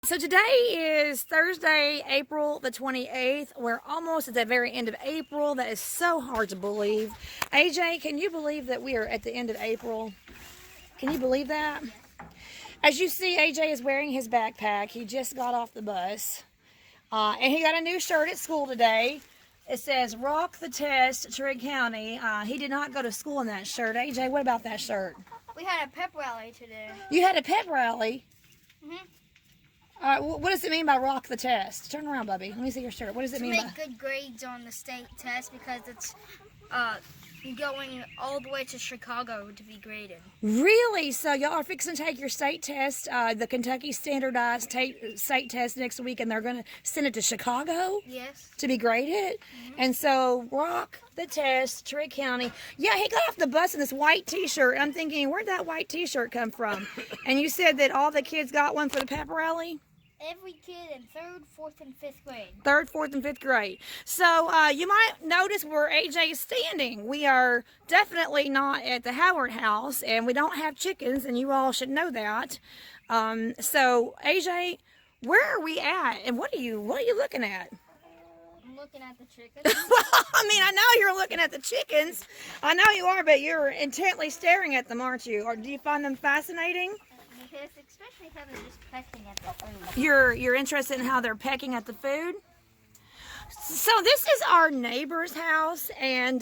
So today is Thursday, April the 28th. We're almost at the very end of April. That is so hard to believe. AJ, can you believe that we are at the end of April? Can you believe that? As you see, AJ is wearing his backpack. He just got off the bus. And he got a new shirt at school today. It says, "Rock the Test, Trigg County." He did not go to school in that shirt. AJ, what about that shirt? We had a pep rally today. You had a pep rally? Mm-hmm. What does it mean by rock the test? Turn around, Bubby. Let me see your shirt. What does it mean To make good grades on the state test because it's going all the way to Chicago to be graded. Really? So y'all are fixing to take your state test, the Kentucky Standardized State Test next week, and they're going to send it to Chicago? Yes. To be graded? Mm-hmm. And so, rock the test, Trigg County. Yeah, he got off the bus in this white t-shirt. I'm thinking, where'd that white t-shirt come from? And you said that all the kids got one for the pep rally? Every kid in 3rd, 4th, and 5th grade. 3rd, 4th, and 5th grade. So you might notice where AJ is standing. We are definitely not at the Howard house, and we don't have chickens, and you all should know that. So AJ, where are we at, and what are you looking at? I'm looking at the chickens. Well, I mean, I know you're looking at the chickens. I know you are, but you're intently staring at them, aren't you? Or do you find them fascinating? Yes, especially how they're just pecking at the food. You're interested in how they're pecking at the food? So this is our neighbor's house, and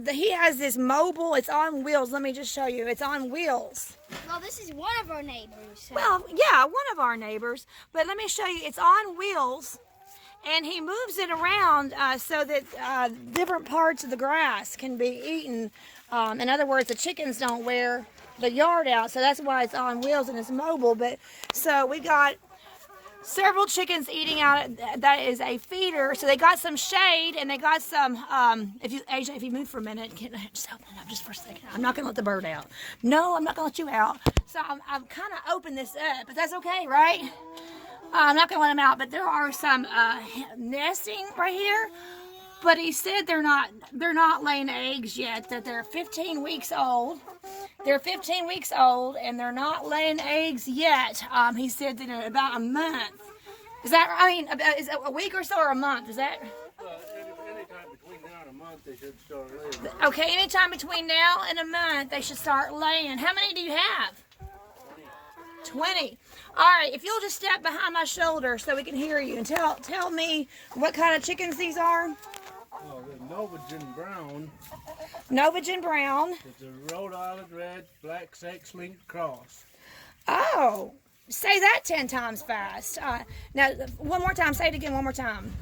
he has this mobile. It's on wheels. Let me just show you. It's on wheels. Well, this is one of our neighbors. So. Well, yeah, one of our neighbors. But let me show you. It's on wheels, and he moves it around so that different parts of the grass can be eaten. In other words, the chickens don't wear the yard out, so that's why it's on wheels and it's mobile. But so we got several chickens eating out. That is a feeder, so they got some shade and they got some. AJ, if you move for a minute, just open it up just for a second. I'm not gonna let the bird out. No, I'm not gonna let you out. So I'm kind of open this up, but that's okay, right? I'm not gonna let them out, but there are some nesting right here. But he said they're not laying eggs yet. That they're 15 weeks old. They're 15 weeks old and they're not laying eggs yet. He said that in about a month. Is that? I mean, is it a week or so or a month? Is that? Anytime between now and a month, they should start laying. Okay, anytime between now and a month, they should start laying. How many do you have? 20. All right, if you'll just step behind my shoulder so we can hear you and tell me what kind of chickens these are. Oh, the Norwegian Brown. Norwegian Brown. It's a Rhode Island Red Black Sex-linked cross. Oh, say that 10 times fast. Now, one more time. Say it again one more time.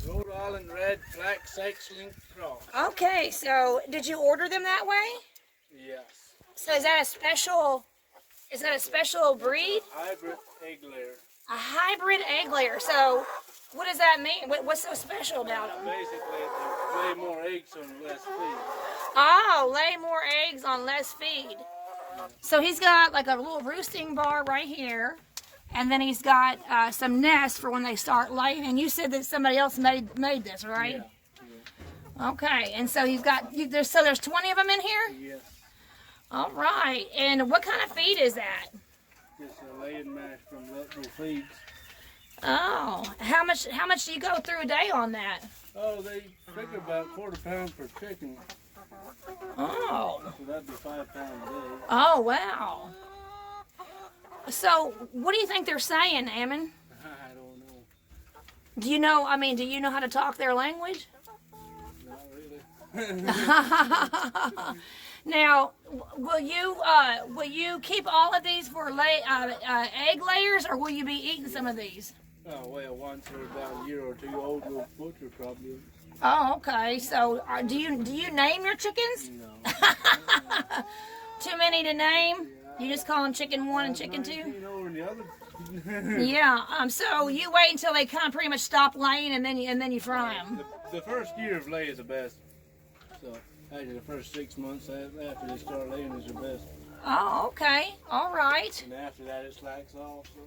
Rhode Island Red Black Sex-linked cross. Okay, so did you order them that way? Yes. So is that a special breed? Hybrid egg layer. A hybrid egg layer. So what does that mean? What's so special about them? Basically, they lay more eggs on less feed. Oh, lay more eggs on less feed. So he's got like a little roosting bar right here. And then he's got some nests for when they start laying. And you said that somebody else made this, right? Yeah. Okay. And so he's got, there's 20 of them in here? Yes. All right. And what kind of feed is that? Just a laying mash from local feeds. Oh, how much do you go through a day on that? Oh, they figure about $1/4 pound per chicken. Oh. So that'd be £5 a day. Oh, wow. So, what do you think they're saying, Ammon? I don't know. Do you know how to talk their language? Not really. Now, will you keep all of these for egg layers, or will you be eating some of these? Oh, well, once they're about a year or two old, we'll butcher probably. Oh, okay. So, do you name your chickens? No. Too many to name? You just call them chicken 1 and chicken 2? Over the other. Yeah. So you wait until they kind of pretty much stop laying, and then you fry them. The first year of lay is the best. So actually, the first 6 months after they start laying is the best. Oh, okay. All right. And after that, it slacks off. So.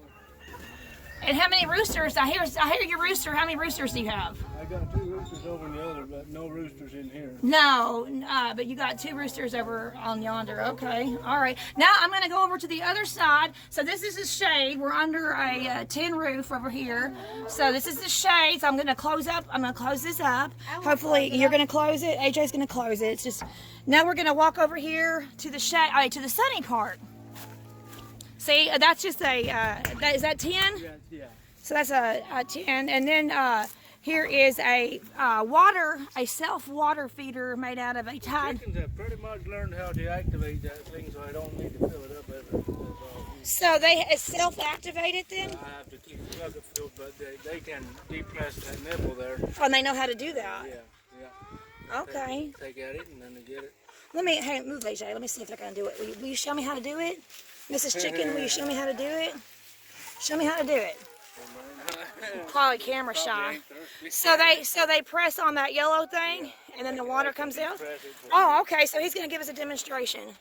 And how many roosters? I hear your rooster. How many roosters do you have? I got 2 roosters over in the other, but no roosters in here. No, but you got 2 roosters over on yonder. Okay, all right. Now I'm going to go over to the other side. So this is the shade. We're under a tin roof over here. So this is the shade. So I'm going to close up. I'm going to close this up. Hopefully you're going to close it. AJ's going to close it. It's just now we're going to walk over here to the shade, to the sunny part. See, that's just a. Is that tin? Yeah. So that's a tin, and then here is a self-water feeder made out of a tide. Chickens have pretty much learned how to activate that thing, so I don't need to fill it up ever. So it's self-activated then? I have to keep the bucket filled, but they can depress that nipple there. Oh, and they know how to do that? Yeah. Okay. Take at it and then they get it. Hey, move AJ, let me see if they're going to do it. Will you show me how to do it? Mrs. Chicken, will you show me how to do it? Show me how to do it. Probably camera shy. So they press on that yellow thing, and then the water comes out. Oh, okay. So he's going to give us a demonstration.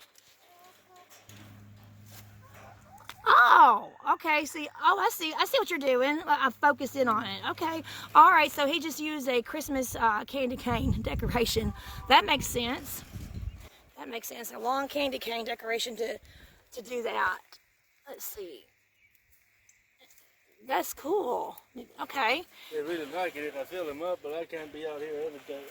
Oh, okay. See, I see what you're doing. I focused in on it. Okay. All right. So he just used a Christmas candy cane decoration. That makes sense. That makes sense. A long candy cane decoration to do that. Let's see. That's cool. Okay. They really like it if I fill them up, but I can't be out here every day.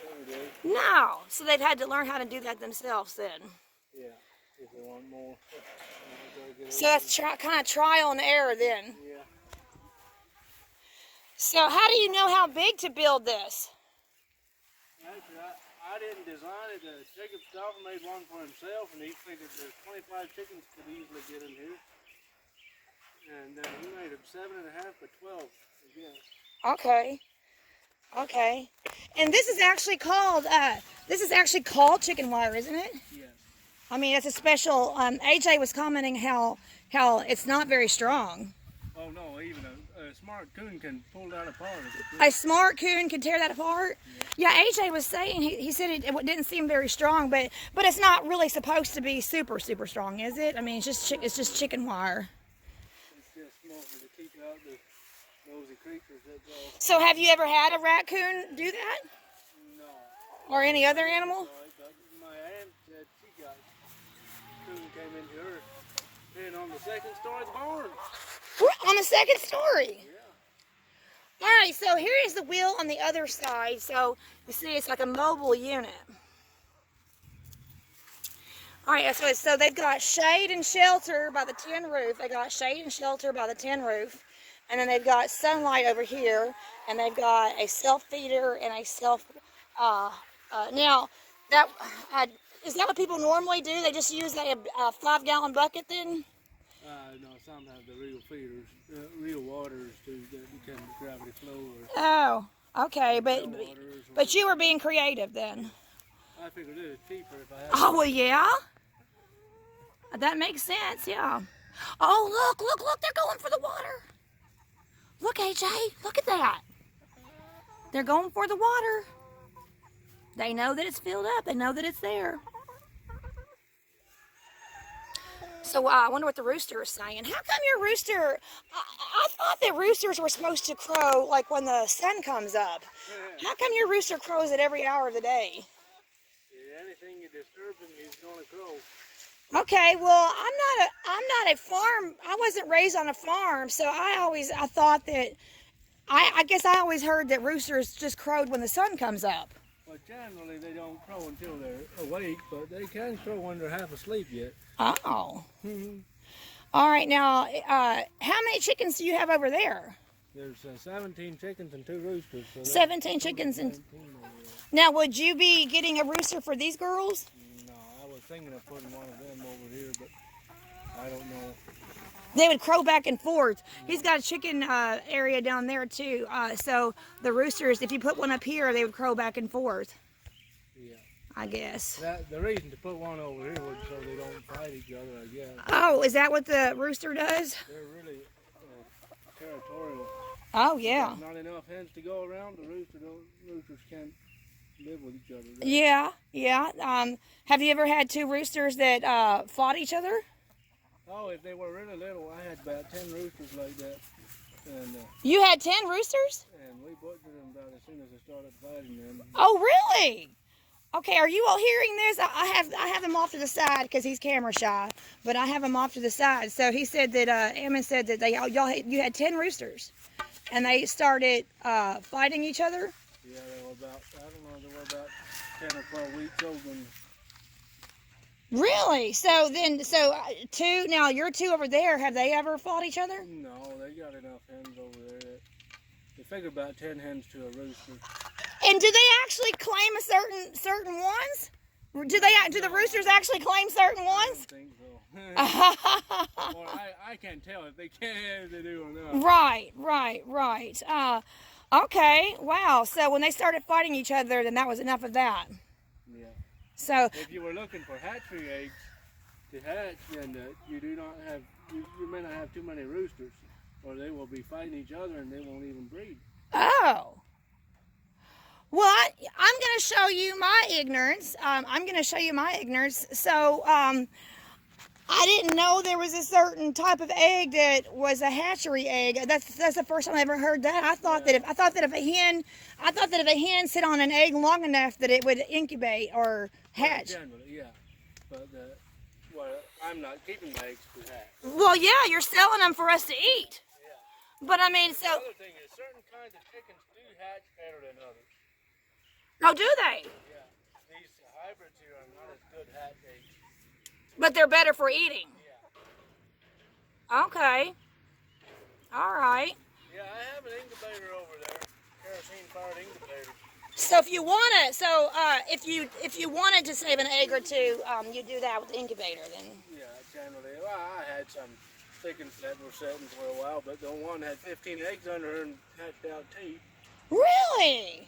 No. So they've had to learn how to do that themselves then. Yeah, if they want more. So that's kind of trial and error then. Yeah. So how do you know how big to build this? Actually, I didn't design it. Jacob Stauffer made one for himself, and he figured there's 25 chickens could easily get in here. And he made them 7.5 by 12 again. Okay. Okay. And this is actually called chicken wire, isn't it? Yeah. I mean, it's a special. AJ was commenting how it's not very strong. Oh no, even a smart coon can pull that apart. A smart coon can tear that apart. Yeah, AJ was saying he said it didn't seem very strong, but it's not really supposed to be super strong, is it? I mean, it's just chicken wire. It's just mostly to keep out the nosy creatures. That's all. So have you ever had a raccoon do that? No. Or any other animal? But my aunt said she got coon came into her and on the second story of the barn. On the second story. Yeah. All right, so here is the wheel on the other side. So you see, it's like a mobile unit. All right, so they've got shade and shelter by the tin roof. They got shade and shelter by the tin roof, and then they've got sunlight over here, and they've got a self feeder and a self. Now, is that what people normally do? They just use a 5-gallon bucket then? No, some have the real feeders, real waters too, that you can gravity flow. Oh, okay, but you were being creative then. I figured it was cheaper if I had. Oh, well, yeah. That makes sense, yeah. Oh, look, they're going for the water. Look, AJ, look at that. They're going for the water. They know that it's filled up. They know that it's there. So I wonder what the rooster is saying. How come your rooster, I thought that roosters were supposed to crow like when the sun comes up. How come your rooster crows at every hour of the day? Yeah, anything you disturb him, he's gonna crow. Okay, well, I'm not a farm. I wasn't raised on a farm, so I thought that I guess I always heard that roosters just crowed when the sun comes up. Well, generally they don't crow until they're awake, but they can crow when they're half asleep yet. Oh. All right, now, how many chickens do you have over there? There's 17 chickens and 2 roosters. So 17 chickens and. Now, would you be getting a rooster for these girls? No, I was thinking of putting one of them over here, but I don't know. They would crow back and forth. He's got a chicken area down there too. So the roosters, if you put one up here, they would crow back and forth. Yeah. I guess. The reason to put one over here was so they don't fight each other, I guess. Oh, is that what the rooster does? They're really territorial. Oh, yeah. There's not enough hens to go around. The roosters can't live with each other. Yeah. Have you ever had 2 roosters that fought each other? Oh, if they were really little, I had about 10 roosters like that. And You had 10 roosters? and we butchered them about as soon as they started fighting them. Oh, really? Okay, are you all hearing this? I have him off to the side because he's camera shy, but I have him off to the side. So he said that Ammon said that you had 10 roosters, and they started fighting each other. Yeah, they were about, I don't know, they were about 10 or 12 weeks old when. Really? So two. Now your two over there. Have they ever fought each other? No, they got enough hens over there that they figure about 10 hens to a rooster. And do they actually claim a certain ones? Do the roosters actually claim certain I ones? don't think so. Well, I can't tell if they can, if they do or not. Right. Okay. Wow. So when they started fighting each other, then that was enough of that. Yeah. So If you were looking for hatchery eggs to hatch, then you may not have too many roosters, or they will be fighting each other and they won't even breed. oh. Well, I'm going to show you my ignorance. So, I didn't know there was a certain type of egg that was a hatchery egg. That's the first time I ever heard that. I thought that if a hen sit on an egg long enough that it would incubate or hatch. Generally, yeah. But well, I'm not keeping my eggs to hatch. Well, yeah, you're selling them for us to eat. Yeah. But I mean, so The other thing is certain kinds of chickens do hatch better than others. oh, do they? Yeah. These hybrids here are not as good hatch eggs. But they're better for eating. Yeah. Okay. All right. Yeah, I have an incubator over there, kerosene-fired incubator. So if you wanted to save an egg or two, you do that with the incubator then. Yeah, generally. Well, I had some chickens that were sitting for a while, but the one had 15 eggs under her and hatched out 2. Really?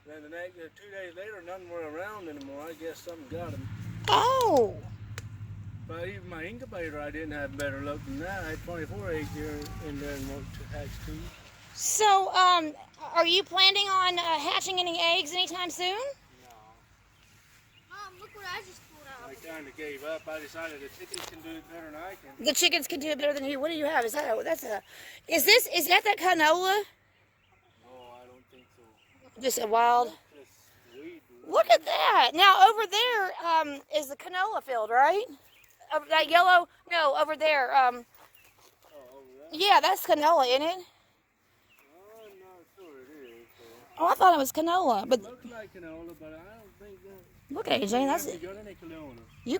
Then the next 2 days later, none were around anymore. I guess something got them. Oh. But even my incubator, I didn't have better luck than that. I had 24 eggs here in there and won't hatch 2. So, are you planning on hatching any eggs anytime soon? No. Mom, look what I just pulled out. I kind of gave up. I decided the chickens can do it better than I can. The chickens can do it better than you. What do you have? Is that that canola? No, I don't think so. Just a wild. Just weed. Look at that. Now over there is the canola field, right? Over that yellow. No, over there. Oh, over there? Yeah, that's canola, isn't it? I'm not sure it is. Oh, I thought it was canola, but It looks like canola, but I don't think that. look, AJ, that's You it. got any canola? You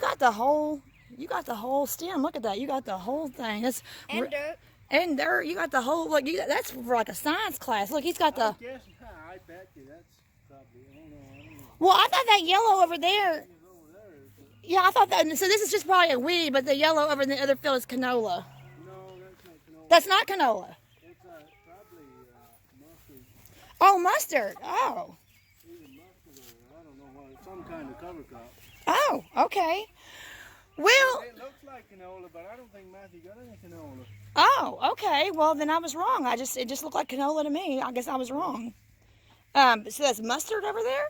got the whole stem. Look at that. You got the whole thing. That's And dirt. and dirt. You got the whole. Look, that's for like a science class. Look, he's got the. I guess, I bet you that's probably, I don't know. Well, I thought that yellow over there. It's over there. Yeah, I thought that. So this is just probably a weed, but the yellow over in the other field is canola. No, that's not canola. That's not canola. It's probably mustard. Oh, mustard. Oh. Either mustard or I don't know what. Some kind of cover crop. Oh, okay. Well, It looks like canola, but I don't think Matthew got any canola. oh, okay. Well, then I was wrong. It just looked like canola to me. I guess I was wrong. So that's mustard over there?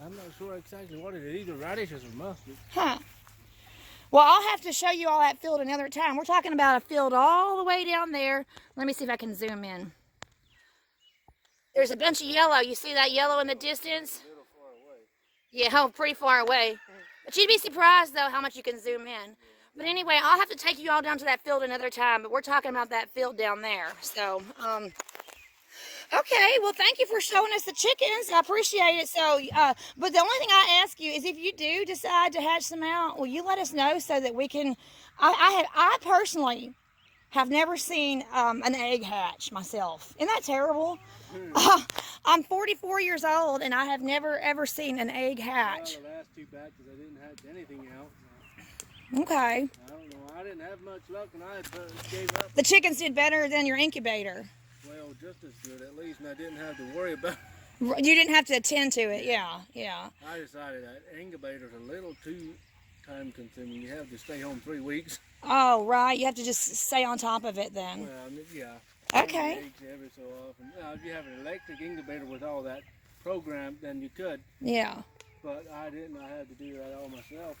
I'm not sure exactly what it is. Either radishes or mustard. Huh. Well, I'll have to show you all that field another time. We're talking about a field all the way down there. Let me see if I can zoom in. There's a bunch of yellow. You see that yellow in the distance? A little far away. Yeah, oh, pretty far away. But you'd be surprised, though, how much you can zoom in. But anyway, I'll have to take you all down to that field another time. But we're talking about that field down there. So, okay. Well, thank you for showing us the chickens. I appreciate it. So, but the only thing I ask you is if you do decide to hatch them out, will you let us know so that we can... I personally have never seen an egg hatch myself. Isn't that terrible? I'm 44 years old, and I have never, ever seen an egg hatch. Well, the last 2 batches, I didn't hatch anything out. Okay. I don't know. I didn't have much luck, and I gave up. The chickens did better than your incubator. Well, just as good, at least, and I didn't have to worry about. You didn't have to attend to it. Yeah. I decided that incubator's a little too time-consuming. You have to stay home 3 weeks. Oh, right. You have to just stay on top of it then. Well, yeah. Okay. Eggs every so often. Now, if you have an electric incubator with all that programmed, then you could. Yeah. But I didn't. I had to do that all myself.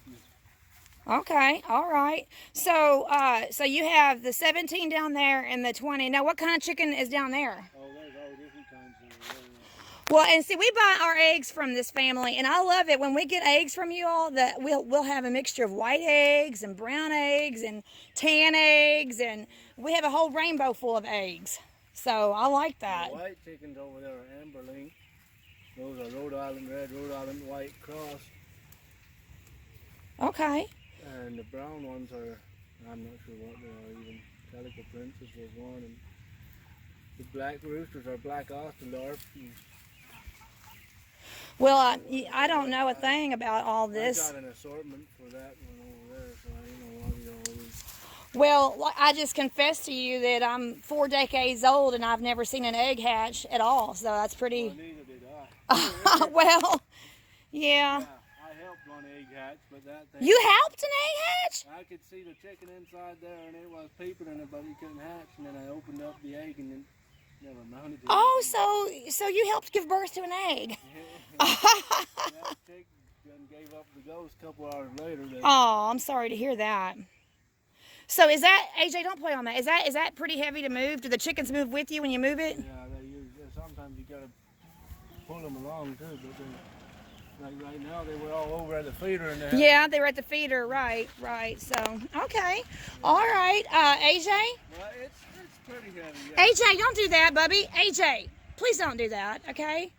Okay, all right. So, so you have the 17 down there and the 20. Now, what kind of chicken is down there? Oh, there's all different kinds of Well, and see, we buy our eggs from this family, and I love it when we get eggs from you all. That we'll have a mixture of white eggs and brown eggs and tan eggs, and we have a whole rainbow full of eggs. So I like that. The white chickens over there are amber link. Those are Rhode Island red, Rhode Island white cross. Okay. And the brown ones are, I'm not sure what they are even. Calico Princess was one. And the black roosters are black Ostendorf. Well, I don't know a thing about all I this. got an assortment for that one over there, so I know what you always. Well, I just confessed to you that I'm 4 decades old and I've never seen an egg hatch at all. So that's pretty. Well, neither did I. Well, yeah. I helped one egg hatch, but that thing. You helped an egg hatch? I could see the chicken inside there, and it was peeping in it, but it couldn't hatch. And then I opened up the egg, and then never mounted it. Oh, so you helped give birth to an egg? That chick done gave up the ghost a couple hours later. Oh, I'm sorry to hear that. So is that, AJ, don't play on that. Is that pretty heavy to move? Do the chickens move with you when you move it? Yeah, they use. Sometimes you gotta pull them along too, but like right now they were all over at the feeder and they. Yeah, they were at the feeder, right. So, okay. All right, AJ? Well, it's pretty heavy. Yeah. AJ, don't do that, Bubby. AJ, please don't do that, okay?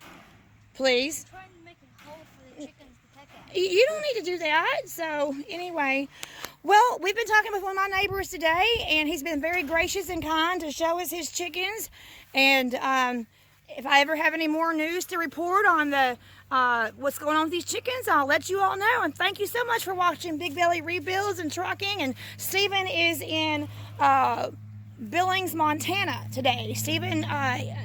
Please. Trying to make a hole for the chickens to peck at. You don't need to do that. So, anyway, well, we've been talking with one of my neighbors today, and he's been very gracious and kind to show us his chickens. And if I ever have any more news to report on the what's going on with these chickens, I'll let you all know. And thank you so much for watching Big Belly Rebuilds and Trucking. And Stephen is in Billings, Montana today. Stephen,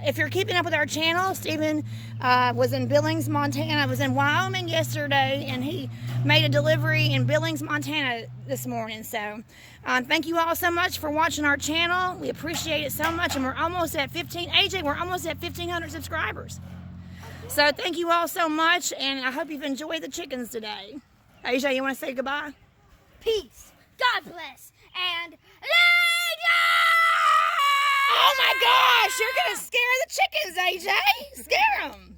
if you're keeping up with our channel, Stephen was in Billings, Montana. I was in Wyoming yesterday, and he made a delivery in Billings, Montana this morning. So thank you all so much for watching our channel. We appreciate it so much, and we're almost at 15. AJ, we're almost at 1,500 subscribers. So thank you all so much, and I hope you've enjoyed the chickens today. AJ, you want to say goodbye? Peace. God bless. And Oh my gosh, you're gonna scare the chickens, AJ. Scare them.